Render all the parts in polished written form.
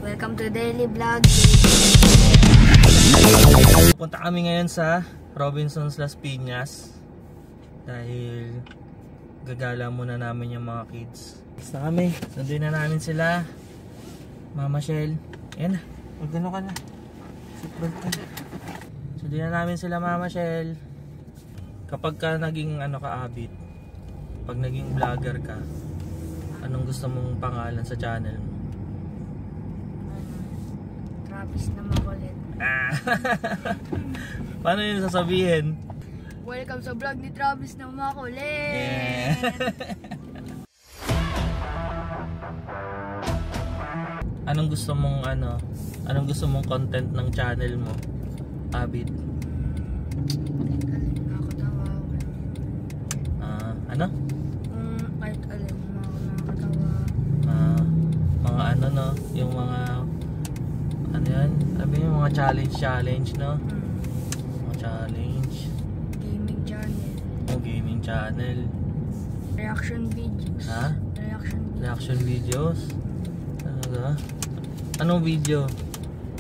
Welcome to Daily Vlog. Punta kami ngayon sa Robinsons Las Piñas dahil gagala muna namin yung mga kids. Basta kami, sunduin na namin sila. Mama Shell, ayan na, magdano ka na. Sunduin na namin sila Mama Shell. Kapag ka naging ka-abit, pag naging vlogger ka, anong gusto mong pangalan sa channel mo? Travis na makulit. Paano yun sasabihin? Welcome sa vlog ni Travis na makulit. Yeah. Anong gusto mong anong gusto mong content ng channel mo? Abit. Nakakatawa. Ano? Kahit alin, nakakatawa. Mga yung mga yan? Sabi yung mga challenge, no? Mga challenge. Gaming channel. Gaming channel. Reaction videos. Ha? Reaction videos. Talaga? Anong video?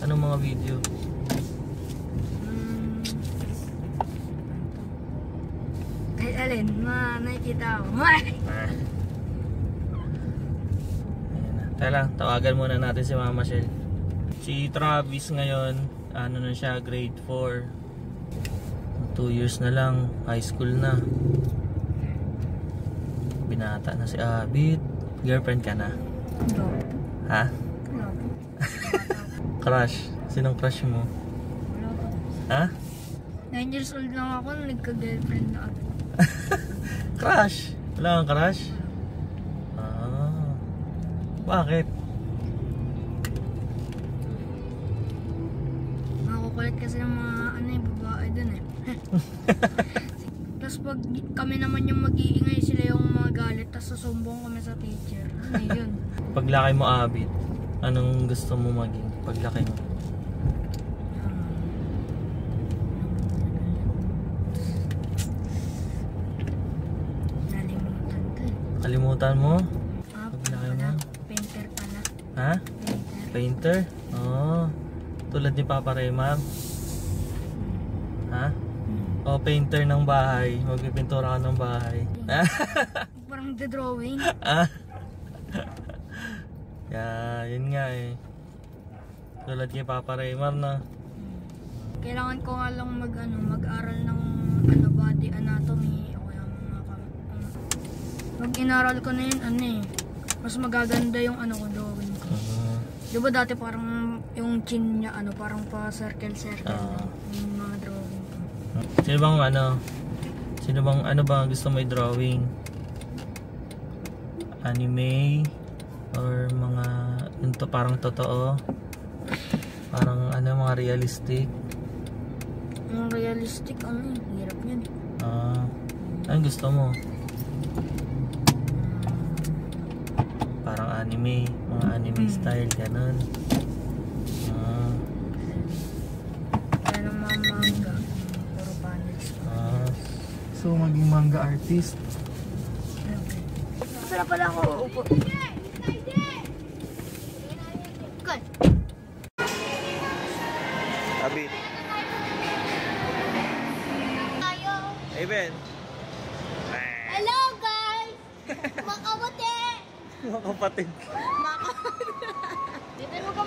Anong mga video? Kahit alin, nakikita ko. Ayan na. Teka lang, tawagan muna natin si Mama Shell. Si Travis ngayon, na siya, grade 4. 2 years na lang, high school na. Binata na si Abit. Girlfriend ka na? No. Ha? No. Crush? Sinong crush mo? Wala pa. Ha? 9 years old lang ako, nagka-girlfriend na ako. Crush? Wala kang crush? Bakit? Makukulit kasi ng mga babae dun eh. Tapos pag kami naman yung mag-iingay, sila yung mga galit, tapos sasumbong kami sa teacher. Ano yun? Paglaki mo, Abit, anong gusto mo maging paglaki mo? Nalimutan ko eh. Kalimutan mo? Paglaki mo? Painter pala. Ha? Painter. Painter? Tulad ni Papa Raymar? Ha? O painter ng bahay, magpipintura ka ng bahay. Parang the drawing. Yun nga eh. Tulad kay Papa Raymar na. Kailangan ko nga lang mag-aral ng body anatomy o kaya pag inaral ko na yun, mas magaganda yung ko drawing ko. Diba dati parang yung chin niya parang pa circle-circle yung mga drawing ko. Sino bang gusto mo i-drawing? Anime or mga parang totoo? Parang mga realistic? Yung realistic hirap yun. Anong gusto mo? Parang anime, mga anime style, ganun. Kaya ng mga manga, puro panels. So maging manga artist? Okay. Saan pala ako uupo? Good. Abit. Hey Ben. Hello guys! Mga kapatid! Mga kapatid. Dito mo ka